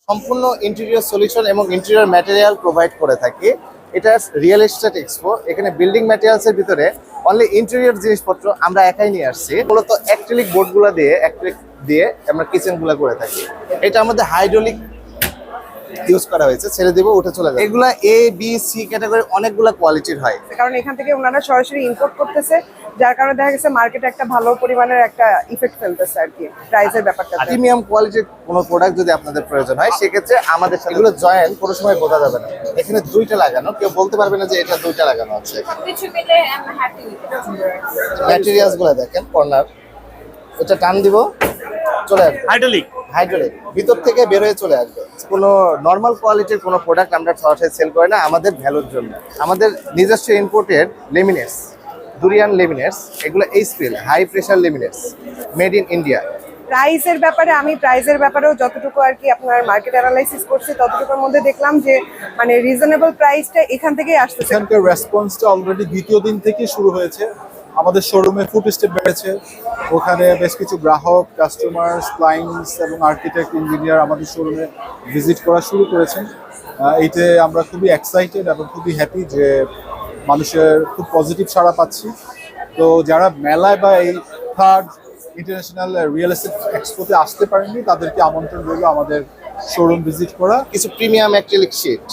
সম্পূর্ণ interior solution এবং interior material provide করে থাকি। এটা রিয়েল এস্টেট এক্সপো। এখানে বিল্ডিং ম্যাটেরিয়ালস এর ভিতরে অনলি ইন্টেরিয়র জিনিসপত্র আমরা একাই নিয়ে আসছি। মূলত অ্যাক্রিলিক বোর্ডগুলো দিয়ে আমরা কিচেনগুলো করে থাকি। এটা আমাদের হাইড্রোলিক ইউজ করা হয়েছে, ছেড়ে দিব উঠে চলে যাবে। এগুলা এ বি সি ক্যাটাগরি অনেকগুলা কোয়ালিটির হয়, কারণ এখান থেকে ওনারা সরাসরি ইম্পোর্ট করতেছে, যার কারণে দেখা গেছে মার্কেটে একটা ভালো পরিমাণের একটা ইফেক্ট ফেলতেছে আর কি প্রাইসের ব্যাপারটা। প্রিমিয়াম কোয়ালিটির কোনো প্রোডাক্ট যদি আপনাদের প্রয়োজন হয় সেক্ষেত্রে আমাদের সাথে এগুলো জয়েন কোনো সময় বোঝা যাবে না। এখানে দুইটা লাগানো, কেউ বলতে পারবে না যে এটা দুইটা লাগানো আছে। ম্যাটেরিয়ালস গুলো দেখেন, কর্নার এটা টান দিব চলে আসবে, হাইড্রোলিক ভিতর থেকে বের হয়ে চলে আসবে। কোনো নর্মাল কোয়ালিটির কোনো প্রোডাক্ট আমরা সরাসরি সেল করি না আমাদের ভ্যালুর জন্য। আমাদের নিজস্ব ইম্পোর্টেড লেমিনেটস, দুরিয়ান লেমিনেটস, এগুলো HPL high pressure laminates, made in India. প্রাইসের ব্যাপারেও যতটুকু আর কি আপনার মার্কেট অ্যানালাইসিস করছি ততটুকুর মধ্যে দেখলাম যে মানে রিজনেবল প্রাইসটা এখান থেকেই আসতেছে। এখানকার রেসপন্সটা অলরেডি দ্বিতীয় দিন থেকে শুরু হয়েছে। আমাদের শোরুমে ফুটস্টেপ বেড়েছে, ওখানে বেশ কিছু গ্রাহক, কাস্টমার, ক্লায়েন্টস এবং আর্কিটেক্ট, ইঞ্জিনিয়ার আমাদের শোরুমে ভিজিট করা শুরু করেছেন। এইতে আমরা খুবই এক্সাইটেড এবং খুবই হ্যাপি যে মানুষের খুব পজিটিভ সাড়া পাচ্ছি। তো যারা মেলায় বা এই থার্ড ইন্টারন্যাশনাল রিয়েল এস্টেট এক্সপোতে আসতে পারেননি তাদেরকে আমন্ত্রণ রইল আমাদের শোরুম ভিজিট করা। কিছু প্রিমিয়াম অ্যাক্রিলিক শীট,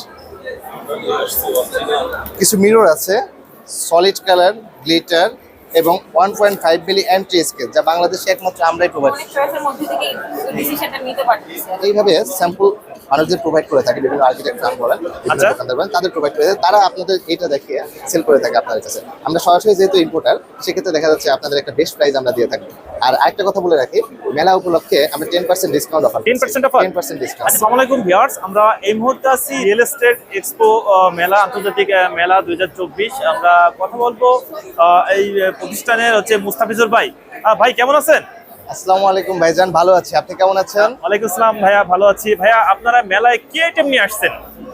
কিছু মিরর আছে, সলিড কালার, গ্লিটার এবং 1.5 মিলি এন্ট্রি স্কেচ, যা বাংলাদেশে একমাত্র আমরাই প্রোভাইড করি। এইভাবে স্যাম্পল মানুষদের প্রোভাইড করে থাকে, বিভিন্ন আর্কিটেক্ট নাম বলেন, বিভিন্ন দোকানদার বলেন, তাদের প্রোভাইড করে তারা আপনাদের এটা দেখিয়ে সেল করে থাকে আপনাদের কাছে। আমরা সরাসরি যেহেতু ইম্পোর্টার, সেক্ষেত্রে দেখা যাচ্ছে আপনাদের একটা বেস্ট প্রাইস আমরা দিয়ে থাকি। আর আরেকটা কথা বলে রাখি, মেলা উপলক্ষে আমরা 10% ডিসকাউন্ট অফার। 10% অফার? 10% ডিসকাউন্ট। আসসালামু আলাইকুম ভিউয়ার্স, আমরা এই মুহূর্তে আছি রিয়েল এস্টেট এক্সপো মেলা, আন্তর্জাতিক মেলা 2024। আমরা কথা বলবো এই প্রতিষ্ঠানের মুস্তাফিজুর ভাই। ভাই কেমন আছেন? আসসালামু আলাইকুম ভাইজান, ভালো আছি, আপনি কেমন আছেন? ওয়ালাইকুম আসসালাম ভাইয়া, ভালো আছি। ভাইয়া আপনারা মেলায় কি আইটেম নিয়ে আসছেন?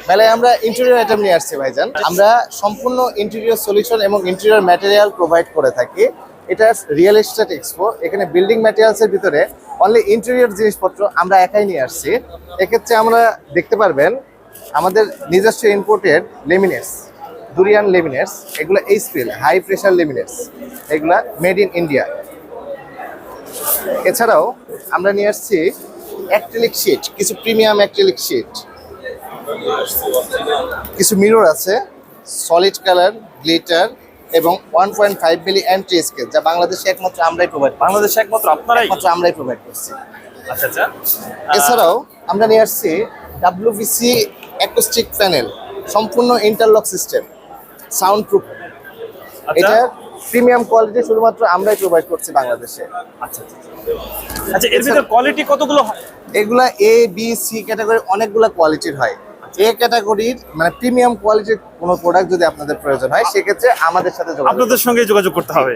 মেলায় আমরা ইন্টেরিয়র আইটেম নিয়ে আসছি ভাইজান। আমরা সম্পূর্ণ ইন্টেরিয়র সলিউশন এবং ইন্টেরিয়র ম্যাটেরিয়াল প্রোভাইড করে থাকি। এটা রিয়েল এস্টেট এক্সপো। এখানে বিল্ডিং ম্যাটেরিয়ালস এর ভিতরে অনলি ইন্টেরিয়র জিনিসপত্র আমরা একাই নিয়ে আসছি। এক্ষেত্রে আমরা দেখতে পারবেন আমাদের নিজস্ব ইম্পোর্টেড লেমিনেটস, দুরিয়ান লেমিনেটস, এগুলো এইচপিএল হাই প্রেসার লেমিনেটস, এগুলা মেড ইন ইন্ডিয়া। এছাড়াও আমরা নিয়ে আসছি অ্যাক্রিলিক শীট, কিছু প্রিমিয়াম অ্যাক্রিলিক শীট, কিছু মিরর আছে, সলিড কালার, গ্লিটার এবং 1.5 মিলি এন্ট্রি স্কেচ, যা বাংলাদেশে একমাত্র আমরাই প্রোভাইড করি। বাংলাদেশে একমাত্র আমরাই প্রোভাইড করছি। আচ্ছা আচ্ছা। এছাড়াও আমরা নিয়ে আসছি ডাব্লিউবিসি অ্যাকোস্টিক প্যানেল, সম্পূর্ণ ইন্টারলক সিস্টেম, সাউন্ড প্রুফ। এটা প্রিমিয়াম কোয়ালিটি শুধুমাত্র আমরাই প্রোভাইড করছি বাংলাদেশে। আচ্ছা আচ্ছা, এর ভিতর কোয়ালিটি কতগুলো হয়? এগুলা এ বি সি ক্যাটাগরি অনেকগুলো কোয়ালিটির হয়। এ ক্যাটাগরির মানে প্রিমিয়াম কোয়ালিটির কোনো প্রোডাক্ট যদি আপনাদের প্রয়োজন হয় সেক্ষেত্রে আমাদের সাথে আপনাদের সঙ্গে যোগাযোগ করতে হবে।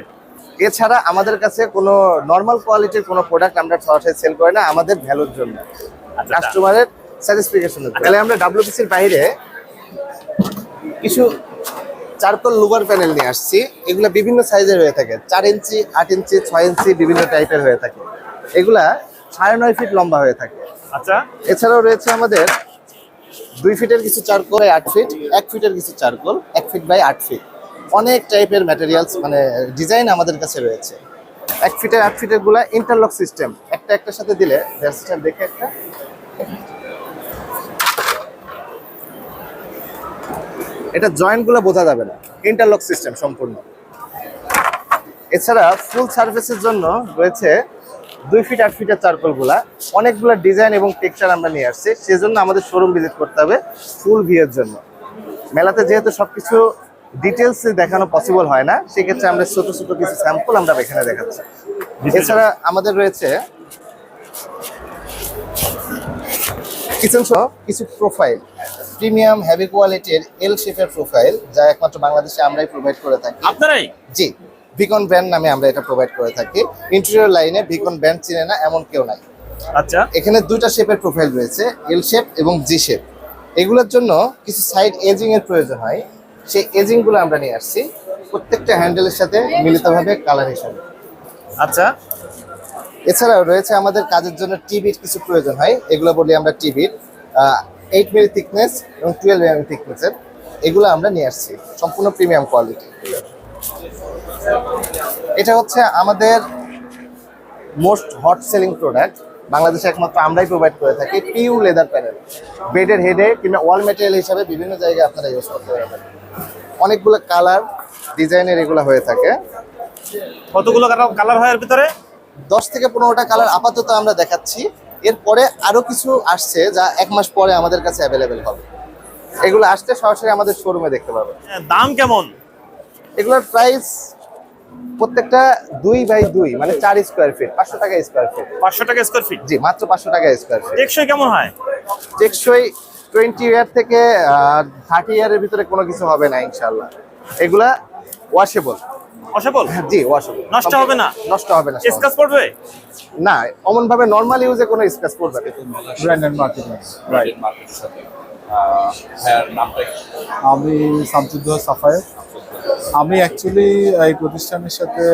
এছাড়া আমাদের কাছে কোনো নর্মাল কোয়ালিটির কোনো প্রোডাক্ট আমরা সরাসরি সেল করি না আমাদের ভ্যালুর জন্য, কাস্টমারের স্যাটিসফিকেশন। তাহলে আমরা ডাব্লিউবিসির বাইরে কিছু চারকোল লুবার প্যানেল নিয়ে আসছি। এগুলা বিভিন্ন সাইজের হয়ে থাকে, 4 ইঞ্চি, 8 ইঞ্চি, 6 ইঞ্চি, বিভিন্ন টাইপের হয়ে থাকে। এগুলা 9.5 ফিট লম্বা হয়ে থাকে। আচ্ছা, এছাড়াও রয়েছে আমাদের 2 ফিটের কিছু চারকোল, 8 ফিট, 1 ফিটের কিছু চারকোল, 1 ফিট বাই 8 ফিট। অনেক টাইপের ম্যাটেরিয়ালস মানে ডিজাইন আমাদের কাছে রয়েছে। 1 ফিটের 8 ফিটের গুলা ইন্টারলক সিস্টেম, একটা একটার সাথে দিলে দেখে একটা এটা জয়েন্ট গুলো বোঝা যাবে না, ইন্টারলক সিস্টেম সম্পূর্ণ। এছাড়া ফুল সার্ভিসের জন্য রয়েছে 2 ফিট 8 ফিটের চারকোল গুলা। অনেকগুলো ডিজাইন এবং টেক্সচার আমরা নিয়ে আসছি, সেজন্য আমাদের শোরুম ভিজিট করতে হবে ফুল ভিউয়ের জন্য। মেলাতে যেহেতু সবকিছু ডিটেলস দেখানো পসিবল হয় না, সেক্ষেত্রে আমরা ছোট ছোট কিছু স্যাম্পল আমরা এখানে দেখাচ্ছি। এছাড়া আমাদের রয়েছে কিচেন সহ কিছু প্রোফাইল, প্রিমিয়াম হেভি কোয়ালিটির এল শেপের প্রোফাইল, যা একমাত্র বাংলাদেশে আমরাই প্রোভাইড করে থাকি। আপনারাই? জি, ভিকন ব্র্যান্ড নামে আমরা এটা প্রোভাইড করে থাকি। ইন্টেরিয়র লাইনে ভিকন ব্র্যান্ড চিনে না এমন কেউ নাই। আচ্ছা, এখানে 2টা শেপের প্রোফাইল রয়েছে, এল শেপ এবং জি শেপ। এগুলোর জন্য কিছু সাইড এজিং এর প্রয়োজন হয়, সেই এজিং গুলো আমরা নিয়ে আসছি প্রত্যেকটা হ্যান্ডেলের সাথে মিলিতভাবে কালার হিসাবে। আচ্ছা, এছাড়াও রয়েছে আমাদের কাজের জন্য টিভির কিছু প্রয়োজন হয়, এগুলো বলি আমরা টিভির 8 মিলি থিকনেস এবং 12 mm থিকনেসের, এগুলো আমরা নিয়ে আসছি সম্পূর্ণ প্রিমিয়াম কোয়ালিটি। এটা হচ্ছে আমাদের মোস্ট হট সেলিং প্রোডাক্ট, বাংলাদেশে একমাত্র আমরাই প্রোভাইড করে থাকি। পিউ লেদার প্যানেল, বেডের হেডে কিংবা ওয়াল ম্যাটেরিয়াল হিসাবে বিভিন্ন জায়গায় আপনারা ইউজ করতে পারবেন। অনেকগুলো কালার ডিজাইনের এগুলো হয়ে থাকে। কতগুলো কালার হয় এর ভিতরে? 10 থেকে 15টা কালার আপাতত আমরা দেখাচ্ছি, এরপরে আরো কিছু আসছে যা 1 মাস পরে আমাদের কাছে অ্যাভেলেবেল হবে। এগুলো আসতে সরাসরি আমাদের শোরুমে দেখতে পাবেন। দাম কেমন? এগুলোর প্রাইস প্রত্যেকটা 2x2 মানে 4 স্কোয়ার ফিট 500 টাকা স্কোয়ার ফিট। 500 টাকা স্কোয়ার ফিট? জি, মাত্র 500 টাকা স্কোয়ার ফিট। টেকসই কেমন হয়? টেকসই 20 ইয়ার থেকে 30 ইয়ারের ভিতরে কোনো কিছু হবে না ইনশাআল্লাহ। এগুলা ওয়াশেবল। ওয়াশেবল? জি, ওয়াশেবল। নষ্ট হবে না? নষ্ট হবে না। স্ক্র্যাচ পড়বে না, অমন ভাবে নরমাল ইউজে কোনো স্ক্র্যাচ পড়বে না। Brand and marketing, right. আমি শামসুদ্দোহা সাফায়েত। আমি অ্যাকচুয়ালি এই প্রতিষ্ঠানের সাথে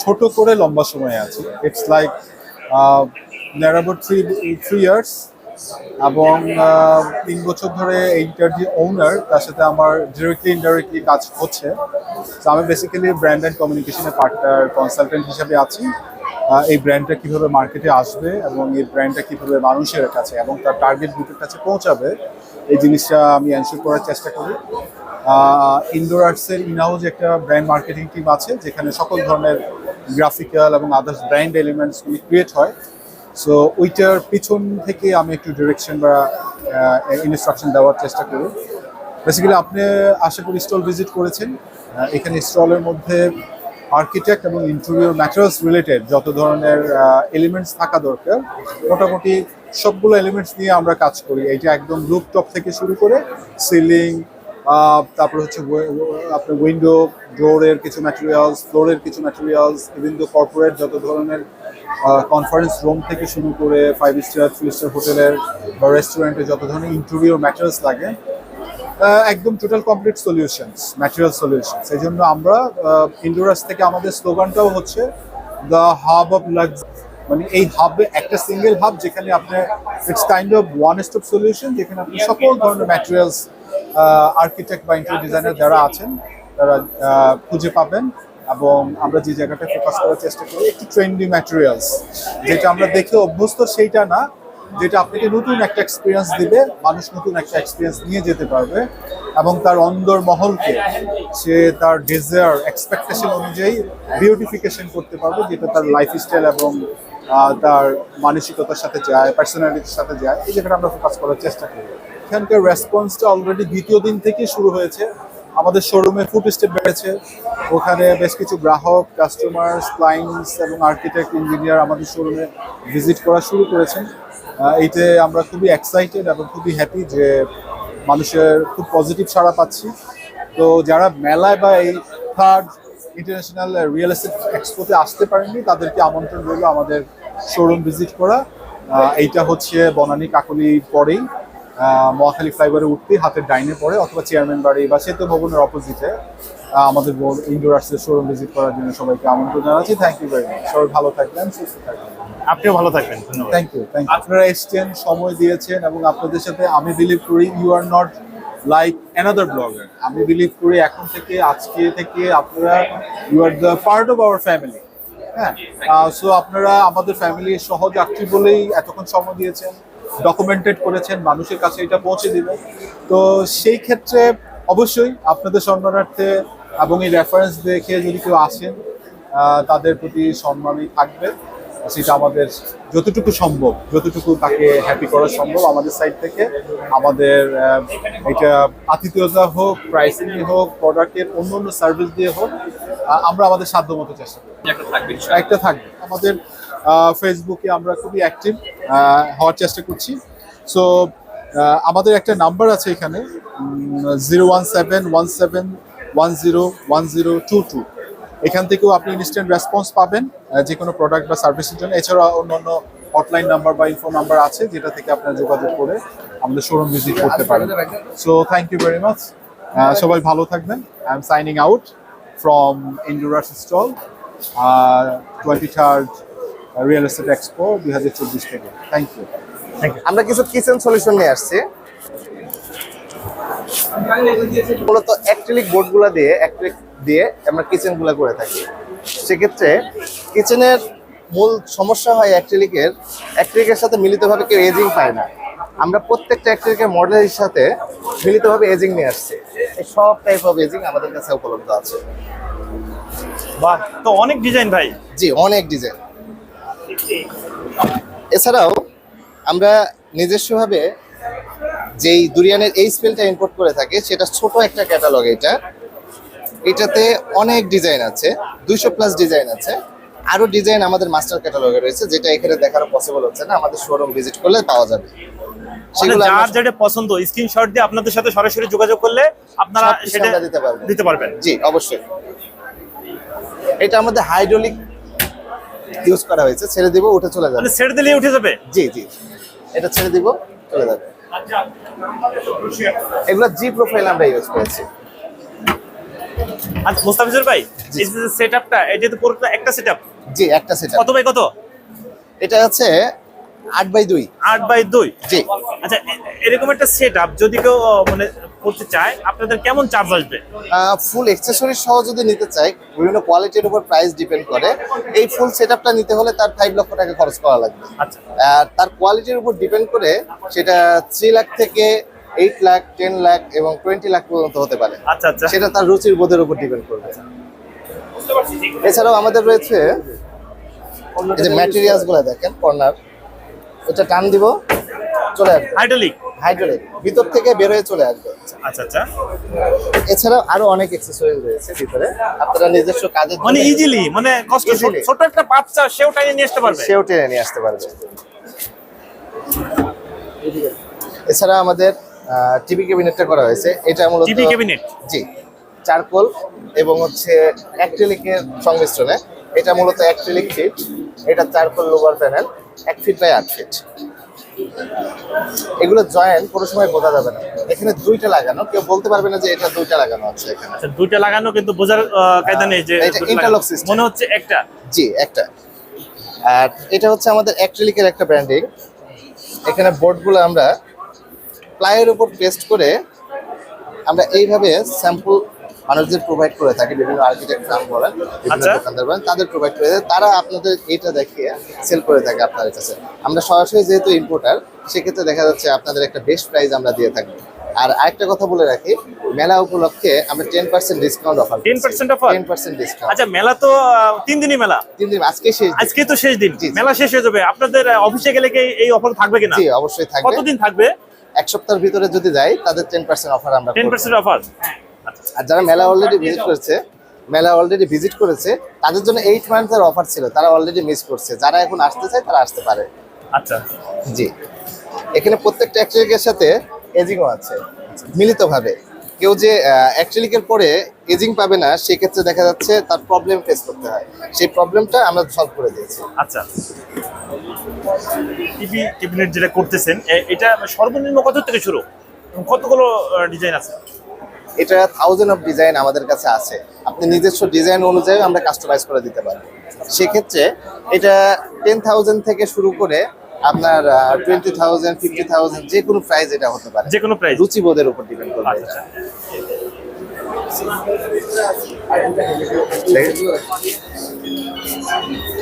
ছোট করে লম্বা সময় আছি। It's like near about 3 years, এবং 3 বছর ধরে এইটার যে ওনার তার সাথে আমার ডিরেক্টলি ইনডাইরেক্টলি কাজ হচ্ছে। তো আমি বেসিক্যালি ব্র্যান্ড অ্যান্ড কমিউনিকেশনের পার্টনার কনসালটেন্ট হিসাবে আছি। এই ব্র্যান্ডটা কীভাবে মার্কেটে আসবে এবং এই ব্র্যান্ডটা কীভাবে মানুষের কাছে এবং তার টার্গেট গ্রুপের কাছে পৌঁছাবে, এই জিনিসটা আমি এনশিওর করার চেষ্টা করি। ইনডোর আর্টসের ইনহাউজ একটা ব্র্যান্ড মার্কেটিং টিম আছে, যেখানে সকল ধরনের গ্রাফিক্যাল এবং আদার্স ব্র্যান্ড এলিমেন্টসগুলি ক্রিয়েট হয়। সো ওইটার পিছন থেকে আমি একটু ডিরেকশন বা ইনস্ট্রাকশন দেওয়ার চেষ্টা করি। বেসিক্যালি আপনি আশা করি স্টল ভিজিট করেছেন। এখানে স্টলের মধ্যে আর্কিটেক্ট এবং ইন্টেরিয়র ম্যাটেরিয়ালস রিলেটেড যত ধরনের এলিমেন্টস থাকা দরকার, মোটামুটি সবগুলো এলিমেন্টস নিয়ে আমরা কাজ করি। এইটা একদম রুফটপ থেকে শুরু করে সিলিং, তারপর হচ্ছে আপনার উইন্ডো, ডোরের কিছু ম্যাটেরিয়ালস, ফ্লোরের কিছু ম্যাটেরিয়ালস, বিভিন্ন কর্পোরেট যত ধরনের কনফারেন্স রুম থেকে শুরু করে 5 স্টার 3 স্টার হোটেলের বা রেস্টুরেন্টে যত ধরনের ইন্টেরিয়র ম্যাটেরিয়ালস লাগে, একদম total complete solutions, material solutions. এই জন্য আমরা ইন্ডোরাস থেকে আমাদের স্লোগানটাও হচ্ছে দ্য হাব অফ লাক্সারি, মানে এই হাবে একটা সিঙ্গেল হাব যেখানে আপনার it's kind of one stop solution, যেখানে আপনি সকল ধরনের ম্যাটেরিয়ালস আর্কিটেক্ট বা ইন্টেরিয়র ডিজাইনার যারা আছেন তারা খুঁজে পাবেন। এবং আমরা যে জায়গাটা ফোকাস করার চেষ্টা করি একটু ট্রেন্ডি ম্যাটেরিয়ালস, যেটা আমরা দেখে অভ্যস্ত সেইটা না, যেটা আপনাকে নতুন একটা এক্সপিরিয়েন্স দিবে, মানুষ নতুন একটা এক্সপিরিয়েন্স নিয়ে যেতে পারবে এবং তার অন্দর মহলকে সে তার ডিজায়ার এক্সপেকটেশন অনুযায়ী বিউটিফিকেশন করতে পারবে, যেটা তার লাইফস্টাইল এবং তার মানসিকতার সাথে যায়, পার্সোনালিটির সাথে যায়। এই জায়গাটা আমরা ফোকাস করার চেষ্টা করি। এখানকার রেসপন্সটা অলরেডি দ্বিতীয় দিন থেকে শুরু হয়েছে। আমাদের শোরুমে ফুট স্টেপ বেড়েছে, ওখানে বেশ কিছু গ্রাহক, কাস্টমার্স, ক্লায়েন্টস এবং আর্কিটেক্ট, ইঞ্জিনিয়ার আমাদের শোরুমে ভিজিট করা শুরু করেছেন। এইতে আমরা খুবই এক্সাইটেড এবং খুবই হ্যাপি যে মানুষের খুব পজিটিভ সাড়া পাচ্ছি। তো যারা মেলায় বা এই থার্ড ইন্টারন্যাশনাল রিয়েল এস্টেট এক্সপোতে আসতে পারেননি, তাদেরকে আমন্ত্রণ রইল আমাদের শোরুম ভিজিট করা। এইটা হচ্ছে বনানী কাকলি পরেই, মহাখালী ফ্লাইওভারে উঠতে হাতের ডাইনে পড়ে, অথবা চেয়ারম্যান বাড়ি বা সেতু ভবনের অপোজিটে আমাদের ইনডোর আর্টসের শোরুম ভিজিট করার জন্য সবাইকে আমন্ত্রণ জানাচ্ছি। Thank you very much. সবাই ভালো থাকবেন, সুস্থ থাকবেন। আপনিও ভালো থাকবেন। ধন্যবাদ। Thank you. আপনারা এসছেন, সময় দিয়েছেন, এবং আপনাদের সাথে আমি বিলিভ করি you are not like another blogger. আমি বিলিভ করি এখন থেকে, আজকে থেকে আপনারা you are the part of our family. হ্যাঁ, সো আপনারা আমাদের ফ্যামিলির সহযাত্রী বলেই এতক্ষণ সময় দিয়েছেন, ডকুমেন্টেড করেছেন, মানুষের কাছে এটা পৌঁছে দিবেন। তো সেই ক্ষেত্রে অবশ্যই আপনাদের সম্মানার্থে এবং এই রেফারেন্স দেখে যদি কেউ আসেন, তাদের প্রতি সম্মানই থাকবে। সেটা আমাদের যতটুকু সম্ভব, যতটুকু তাকে হ্যাপি করা সম্ভব আমাদের সাইড থেকে, আমাদের এটা আতিথেয়তা হোক, প্রাইসিং হোক, প্রোডাক্টের অন্য অন্য সার্ভিস দিয়ে হোক, আমরা আমাদের সাধ্যমতো চেষ্টা করি। একটা থাকবে। আমাদের ফেসবুকে আমরা খুবই অ্যাক্টিভ হওয়ার চেষ্টা করছি। সো আমাদের একটা নাম্বার আছে এখানে 01717101022। এখান থেকেও আপনি ইনস্ট্যান্ট রেসপন্স পাবেন যে কোনো প্রোডাক্ট বা সার্ভিসের জন্য। এছাড়া অন্যান্য হটলাইন নাম্বার বা ইনফো নাম্বার আছে, যেটা থেকে আপনারা যোগাযোগ করে আমাদের শোরুম ভিজিট করতে পারেন। So thank you very much. সবাই ভালো থাকবেন। I am signing out from Indoor Arts stall 23rd real estate expo 2024 থেকে। Thank you. Thank you. আমরা কিছু কিচেন সলিউশন নিয়ে আসছি। মূলত অ্যাক্রিলিক বোর্ডগুলো দিয়ে আমরা কিচেনগুলো করে থাকি। সেক্ষেত্রে কিচেনের মূল সমস্যা হয় অ্যাক্রিলিকের সাথে মিলিতভাবে কেউ এজিং পায় না। আমরা প্রত্যেকটা অ্যাক্রিলিকের মডেলের সাথে মিলিতভাবে এজিং নিয়ে আসছি। এই সব টাইপ অফ এজিং আমাদের কাছে উপলব্ধ আছে। বাহ, তো অনেক ডিজাইন ভাই। জি, অনেক ডিজাইন। এছাড়াও আমরা নিজস্বভাবে যেই দুরিয়ানের এই স্পেলটা ইম্পোর্ট করে থাকি, সেটা ছোট একটা ক্যাটালগ। এটাতে অনেক ডিজাইন আছে, 200+ ডিজাইন আছে। আরো ডিজাইন আমাদের মাস্টার ক্যাটালগে রয়েছে, যেটা এখানে দেখানো পসিবল হচ্ছে না। আমাদের শোরুম ভিজিট করলে পাওয়া যাবে। সেগুলো যার যেটা পছন্দ স্ক্রিনশট দিয়ে আপনাদের সাথে সরাসরি যোগাযোগ করলে আপনারা সেটা দিতে পারবেন। জি, অবশ্যই। এটা আমাদের হাইড্রোলিক ইউজ করা হয়েছে। ছেড়ে দিব, উঠে চলে যাবে। মানে ছেড়ে দিলেই উঠে যাবে? জি জি, এটা ছেড়ে দিব, চলে যাবে। এগুলো জি প্রোফাইল আমরা ইউজ করেছি। আচ্ছা মুস্তাফিজুর ভাই, এই যে সেটআপটা, এটা তো পুরোটা একটা সেটআপ? জি, একটা সেটআপ। কত বাই কত? এটা আছে 8x2। 8x2। জি। আচ্ছা, এরকম একটা সেটআপ যদি কেউ মানে করতে চায়, আপনাদের কেমন চার্জ আসবে? ফুল অ্যাকসেসরি সহ যদি নিতে চাই, বিভিন্ন কোয়ালিটির উপর প্রাইস ডিপেন্ড করে। এই ফুল সেটআপটা নিতে হলে তার 5 লক্ষ টাকা খরচ করা লাগবে। আচ্ছা। আর তার কোয়ালিটির উপর ডিপেন্ড করে সেটা 3 লাখ থেকে 8 লাখ, 10 লাখ এবং 20 লাখ পর্যন্ত হতে পারে। আচ্ছা আচ্ছা। সেটা তার রুচির বোধের উপর ডিপেন্ড করবে। এছাড়াও আমাদের রয়েছে এই যে ম্যাটেরিয়ালস গুলো দেখেন, কর্নার, এটা টান দিব, চলে আসবে। হাইড্রোলিক ভিতর থেকে বের হয়ে চলে আসবে। আচ্ছা আচ্ছা। এছাড়াও আরো অনেক অ্যাকসেসরিজ রয়েছে ভিতরে, আপনারা নিজস্ব কাজের জন্য মানে ইজিলি, মানে কষ্ট Easily। ছোট একটা বাচ্চা সেও টাইনে নিয়ে আসতে পারবে। সেও টেনে নিয়ে আসতে পারবে। এছাড়া আমাদের টিভি ক্যাবিনেটটা করা হয়েছে। এটা মূলত টিভি ক্যাবিনেট? জি, চারকোল এবং হচ্ছে অ্যাক্রিলিকের সংমিশ্রণে। এটা মূলত অ্যাক্রিলিক ফিট, এটা charcoal louvre panel, 1 feet by 8 feet. এগুলো জয়েন্ট কোনো সময় বোঝা যাবে না। এখানে 2টা লাগানো, কেউ বলতে পারবে না যে এটা 2টা লাগানো আছে এখানে। আচ্ছা, 2টা লাগানো কিন্তু বোঝার কায়দা নেই যে এটা ইন্টারলক সিস্টেম, মনে হচ্ছে একটা। জি, একটা। আর এটা হচ্ছে আমাদের অ্যাক্রিলিকের একটা ব্র্যান্ডিং। এখানে বোর্ডগুলো আমরা প্লাইয়ের উপর পেস্ট করে আমরা এইভাবে স্যাম্পল মানুষদের প্রোভাইড করে থাকি। বিভিন্ন আর্কিটেক্ট ফার্ম বলেন, বিভিন্ন আচ্ছা। দোকানদার বলেন, তাদের প্রোভাইড করে দেয়। তারা আপনাদের এটা দেখিয়ে সেল করে থাকে আপনাদের কাছে। আমরা সরাসরি যেহেতু ইম্পোর্টার, সেক্ষেত্রে দেখা যাচ্ছে আপনাদের একটা বেস্ট প্রাইস আমরা দিয়ে থাকবো। আর আরেকটা কথা বলে রাখি, মেলা উপলক্ষে আমরা 10% ডিসকাউন্ট অফার। 10% অফার? 10% ডিসকাউন্ট। আচ্ছা, মেলা তো 3 দিনই মেলা। 3 দিন, আজকে শেষ দিন। আজকে তো শেষ দিন, জি, জি। মেলা শেষ হয়ে যাবে। আপনাদের অফিসে গেলে কি এই অফার থাকবে কিনা? জি, অবশ্যই থাকবে। কতদিন থাকবে? 1 সপ্তাহের ভিতরে যদি যায়, তাদের 10% অফার আমরা করব। 10% অফার? আর যারা মেলা অলরেডি ভিজিট করেছে, তাদের জন্য 8 মান্থের অফার ছিল, তারা অলরেডি মিস করছে। যারা এখন আসতে চায় তারা আসতে পারে। আচ্ছা। জি, এখানে প্রত্যেকটা অ্যাক্রিলিকের সাথে এজিংও আছে মিলিতভাবে। কেউ যে অ্যাক্রিলিকের পরে এজিং পাবে না, সেক্ষেত্রে দেখা যাচ্ছে তার প্রবলেম ফেস করতে হয়। সেই প্রবলেমটা আমরা সলভ করে দিয়েছি। আচ্ছা, টিভি ক্যাবিনেট যেটা করতেছেন, এটা সর্বনিম্ন কত থেকে শুরু, কতগুলো ডিজাইন আছে? এটা 1000 অফ ডিজাইন আমাদের কাছে আছে। আপনি নিজস্ব ডিজাইন অনুযায়ী আমরা কাস্টমাইজ করে দিতে পারবো। সেক্ষেত্রে এটা 10,000 থেকে শুরু করে আপনার 20,000, 50,000 যে কোনো প্রাইস এটা হতে পারে। যে কোনো প্রাইস? রুচিবোধের উপর ডিপেন্ড করবে। আচ্ছা।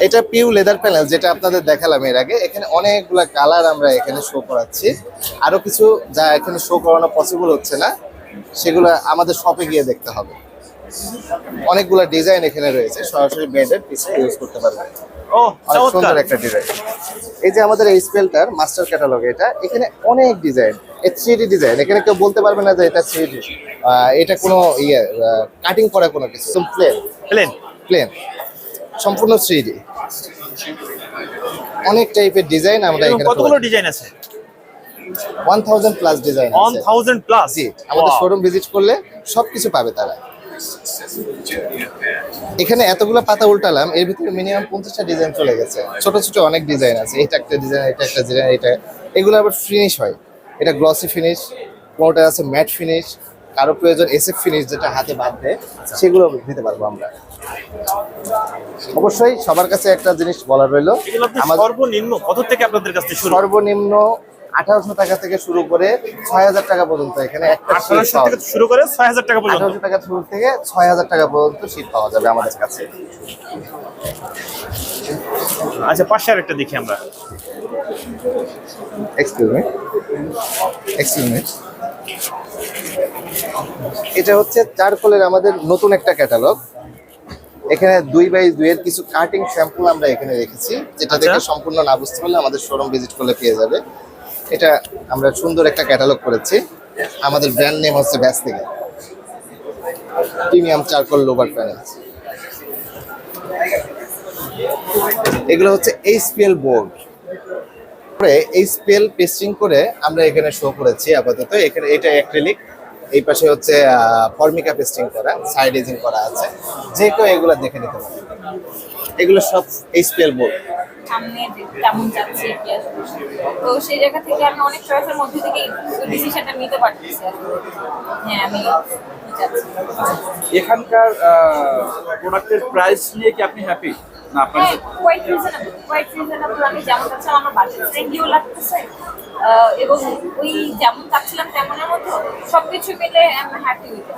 এটা পিউ লেদার প্যানেল, যেটা আপনাদের দেখালাম এর আগে। এখানে অনেকগুলা কালার আমরা এখানে শো করাচ্ছি। আরো কিছু যা এখানে শো করানো পসিবল হচ্ছে না, সেগুলো আমাদের শপে গিয়ে দেখতে হবে। অনেকগুলা ডিজাইন এখানে রয়েছে, সরাসরি বেডের পিছে ইউজ করতে পারবেন। ও, অনেক চমৎকার। সুন্দর একটা ডিজাইন। এই যে আমাদের এই স্পেলটার মাস্টার ক্যাটালগ, এখানে অনেক ডিজাইন, 3D ডিজাইন। এখানে কেউ বলতে পারবে না যে এটা 3D। এটা কোনো কাটিং করা কোনো কিছু, প্লেন সম্পূর্ণ 3D। অনেক টাইপের ডিজাইন আমরা এখানে। কতগুলো ডিজাইন আছে? 1000+ ডিজাইন আছে। 1000+? জি, আমাদের শোরুম ভিজিট করলে সবকিছু পাবে তারা। এখানে এতগুলো পাতা উল্টালাম, এর ভিতরে মিনিমাম 50টা ডিজাইন চলে গেছে। ছোট ছোট অনেক ডিজাইন আছে। এটা একটা ডিজাইন, এটা একটা ডিজাইন, এগুলো আবার ফিনিশ হয়। এটা গ্লসি ফিনিশ, কোনোটা আছে ম্যাট ফিনিশ, কারো প্রয়োজন এসএফ ফিনিশ, যেটা হাতে বাঁধবে, সেগুলো দিতে পারবো আমরা। অবশ্যই সবার কাছে একটা জিনিস বলার রইলো, এগুলো আপনি সর্বনিম্ন কত থেকে আপনাদের কাছে শুরু? সর্বনিম্ন 1800 টাকা থেকে শুরু করে 6000 টাকা পর্যন্ত এখানে একটা শীট 1800 থেকে শুরু করে 6000 টাকা পর্যন্ত। 1800 টাকা শুরু থেকে 6000 টাকা পর্যন্ত শীট পাওয়া যাবে আমাদের কাছে। আচ্ছা, পাশে আরেকটা দেখি আমরা। এক্সকিউজ মি, এটা হচ্ছে চারকোলের আমাদের নতুন একটা ক্যাটালগ। এখানে 2x2 এর কিছু কাটিং স্যাম্পল আমরা এখানে রেখেছি, যেটা দেখে সম্পূর্ণ না বুঝতে পারলে আমাদের শোরুম ভিজিট করলে পেয়ে যাবে। এটা আমরা সুন্দর একটা ক্যাটালগ করেছি। আমাদের ব্র্যান্ড নেম হচ্ছে ব্যাস্তিকা প্রিমিয়াম চারকোল লোভার প্যানেল। এগুলো হচ্ছে এইচপিএল বোর্ড, এইচপিএল পেস্টিং করে আমরা এখানে শো করেছি আপাতত। এখানে এটা অ্যাক্রিলিক, এই পাশে হচ্ছে ফর্মিকা পেস্টিং করা, সাইড এজিং করা আছে। যে কেউ এগুলো দেখে নিতে পারে। এগুলো সব এইচপিএল বোর্ড। সামনে কেমন যাচ্ছে কি আসবে, তো সেই জায়গা থেকে আমি অনেক চয়েসের মধ্যে থেকে ডিসিশনটা নিতে পারতেছি আসলে। হ্যাঁ, আমি এখানকার প্রোডাক্টের প্রাইস নিয়ে কি আপনি হ্যাপি না? আপনার হ্যাঁ, কোয়াইট রিজনেবল। আমি যেমন চাচ্ছিলাম আমার বাজেট ফ্রেন্ডলিও লাগতেছে, এবং ওই যেমন চাচ্ছিলাম তেমনের মতো সবকিছু মিলে আমি হ্যাপি উইথ ইট।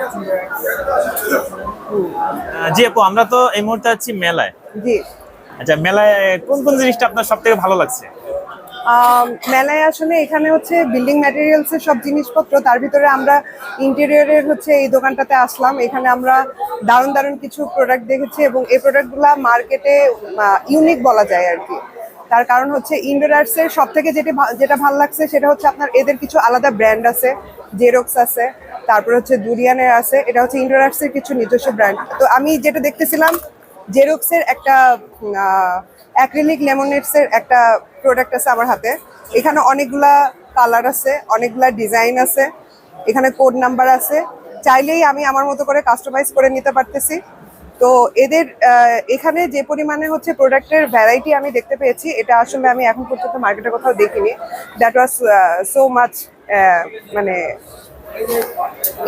জি আপু, আমরা তো এই মুহূর্তে আছি মেলায়। জি। আচ্ছা, মেলায় কোন কোন জিনিসটা আপনার সব থেকে ভালো লাগছে? মেলায় আসলে এখানে হচ্ছে বিল্ডিং ম্যাটেরিয়ালস এর সব জিনিসপত্র, তার ভিতরে আমরা ইন্টেরিয়রের হচ্ছে এই দোকানটাতে আসলাম। এখানে আমরা দারুণ দারুণ কিছু প্রোডাক্ট দেখেছি এবং এই প্রোডাক্টগুলা মার্কেটে ইউনিক বলা যায় আর কি। তার কারণ হচ্ছে ইনডোর আর্টস এর সব থেকে যেটা ভালো লাগছে সেটা হচ্ছে আপনার এদের কিছু আলাদা ব্র্যান্ড আছে, জেরক্স আছে, তারপর হচ্ছে দুরিয়ানের আছে। এটা হচ্ছে ইনডোর আর্টস এর কিছু নিজস্ব ব্র্যান্ড। তো আমি যেটা দেখতেছিলাম, জেরক্সের একটা অ্যাক্রিলিক লেমনেটস এর একটা প্রোডাক্ট আছে আমার হাতে। এখানে অনেকগুলা কালার আছে, অনেকগুলা ডিজাইন আছে, এখানে কোড নাম্বার আছে। চাইলেই আমি আমার মতো করে কাস্টমাইজ করে নিতে পারতেছি। তো এদের এখানে যে পরিমাণে হচ্ছে প্রোডাক্টের ভ্যারাইটি আমি দেখতে পেয়েছি, এটা আসলে আমি এখন পর্যন্ত মার্কেটে কোথাও দেখিনি। দ্যাট ওয়াজ সো মাচ মানে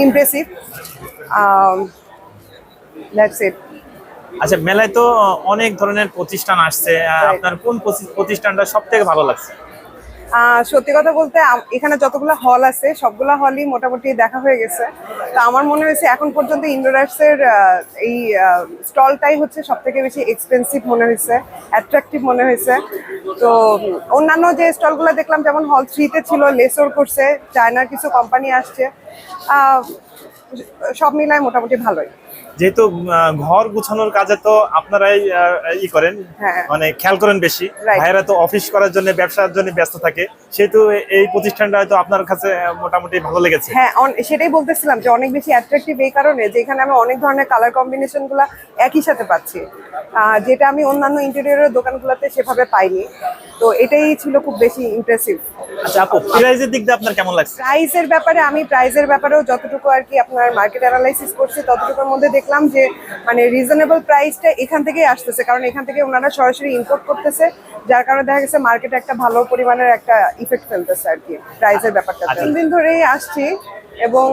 ইমপ্রেসিভ। That's it. আচ্ছা, মেলায় তো অনেক ধরনের প্রতিষ্ঠান আসছে, আপনার কোন প্রতিষ্ঠানটা সব থেকে ভালো লাগছে? সত্যি কথা বলতে এখানে যতগুলো হল আছে সবগুলো হলই মোটামুটি দেখা হয়ে গেছে। তো আমার মনে হয়েছে এখন পর্যন্ত ইনডোর আর্টস এর এই স্টলটাই হচ্ছে সব থেকে বেশি এক্সপেন্সিভ মনে হয়েছে, অ্যাট্রাকটিভ মনে হয়েছে। তো অন্যান্য যে স্টলগুলো দেখলাম, যেমন হল 3-তে ছিল লেসোর করছে, চায়নার কিছু কোম্পানি আসছে, সব মিলায় মোটামুটি ভালোই। যেহেতু ঘর গুছানোর কাজে তো আপনারাই ই করেন, হ্যাঁ। মানে খেয়াল করেন বেশি। Right. ভাইয়েরা তো অফিস করার জন্য, ব্যবসার জন্য ব্যস্ত থাকে, সেহেতু এই প্রতিষ্ঠানটা হয়তো আপনার কাছে মোটামুটি ভালো লেগেছে। হ্যাঁ, সেটাই বলতেছিলাম যে অনেক বেশি অ্যাট্রাকটিভ এই কারণে যে এখানে আমি অনেক ধরনের কালার কম্বিনেশন গুলা একই সাথে পাচ্ছি, যেটা আমি অন্যান্য ইন্টেরিয়রের দোকানগুলোতে সেভাবে পাইনি। তো এটাই ছিল খুব বেশি ইমপ্রেসিভ। আচ্ছা আপু, প্রাইসের দিক দিয়ে আপনার কেমন লাগছে? প্রাইসের ব্যাপারেও যতটুকু আর কি আপনার মার্কেট অ্যানালাইসিস করছি, ততটুকুর মধ্যে দেখলাম যে মানে রিজনেবল প্রাইসটা এখান থেকেই আসতেছে, কারণ এখান থেকে ওনারা সরাসরি ইম্পোর্ট করতেছে, যার কারণে দেখা গেছে মার্কেটে একটা ভালো পরিমাণের একটা ইফেক্ট ফেলতেছে আর কি প্রাইসের ব্যাপারটা। 3 দিন ধরেই আসছি এবং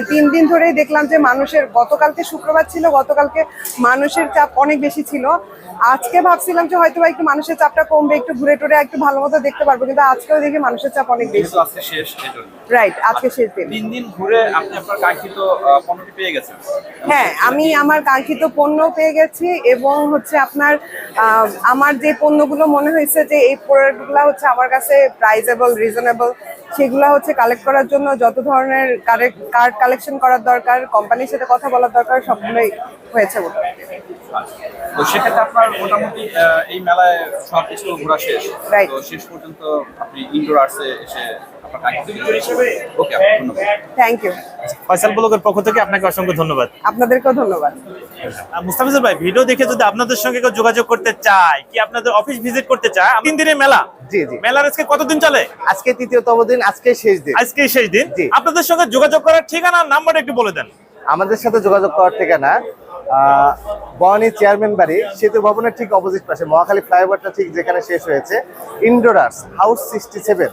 3 দিন ধরেই দেখলাম যে মানুষের, গতকালকে শুক্রবার ছিল, গতকালকে মানুষের চাপ অনেক বেশি ছিল। আজকে ভাবছিলাম যে হয়তো একটু মানুষের চাপটা কমবে, একটু ঘুরে টুরে একটু ভালো মতো দেখতে পারবো, কিন্তু আজকেও দেখি মানুষের চাপ অনেক বেশি। যেহেতু আজকে শেষ, এজন্য রাইট, আজকে শেষ দিন। 3 দিন ঘুরে আপনি আপনার কাঙ্ক্ষিত পণ্যটি পেয়ে গেছেন। হ্যাঁ, আমি আমার কাঙ্ক্ষিত পণ্য পেয়ে গেছি এবং হচ্ছে আপনার আমার যে পণ্যগুলো মনে হয়েছে যে এই প্রোডাক্টগুলো হচ্ছে আমার কাছে প্রাইজেবল, রিজনেবল, সেগুলো হচ্ছে কালেক্ট করার জন্য যত ধরনের কার্ড কালেকশন করার দরকার, কোম্পানির সাথে কথা বলার দরকার, সবগুলোই হয়েছে মোটামুটি। তো সেক্ষেত্রে আপনার মোটামুটি এই মেলায় সব কিছু ঘোরা শেষ। Right. তো শেষ পর্যন্ত আপনি ইনডোর আর্টসে এসে আপনার কাঙ্ক্ষিত ওকে, ধন্যবাদ। Thank you. ফয়সাল ব্লগের পক্ষ থেকে আপনাকে অসংখ্য ধন্যবাদ। আপনাদেরকেও ধন্যবাদ। মুস্তাফিজুর ভাই, ভিডিও দেখে যদি আপনাদের সঙ্গে কেউ যোগাযোগ করতে চায়, কি আপনাদের অফিস ভিজিট করতে চায়, 3 দিনের মেলা, জি জি, মেলার আজকে কতদিন চলে? আজকে তৃতীয়তম দিন, আজকে শেষ দিন। আজকে শেষ দিন। জি। আপনাদের সঙ্গে যোগাযোগ করার ঠিকানা, নাম্বারটা একটু বলে দেন। আমাদের সাথে যোগাযোগ করার ঠিকানা বনানী চেয়ারম্যান বাড়ি, সেতু ভবনের ঠিক অপোজিট পাশে, মহাখালী ফ্লাইওভারটা ঠিক যেখানে শেষ হয়েছে, indoor arts, house 67।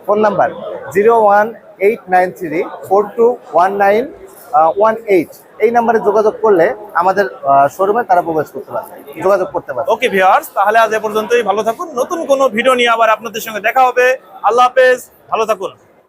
Phone number 01893421918। এই নাম্বারে যোগাযোগ করলে আমাদের শোরুমে তারা প্রবেশ করতে পারবে, যোগাযোগ করতে পারবে। ওকে ভিউয়ার্স, তাহলে আজ এ পর্যন্তই। ভালো থাকুন, নতুন কোনো ভিডিও নিয়ে আবার আপনাদের সঙ্গে দেখা হবে। আল্লাহ হাফেজ, ভালো থাকুন।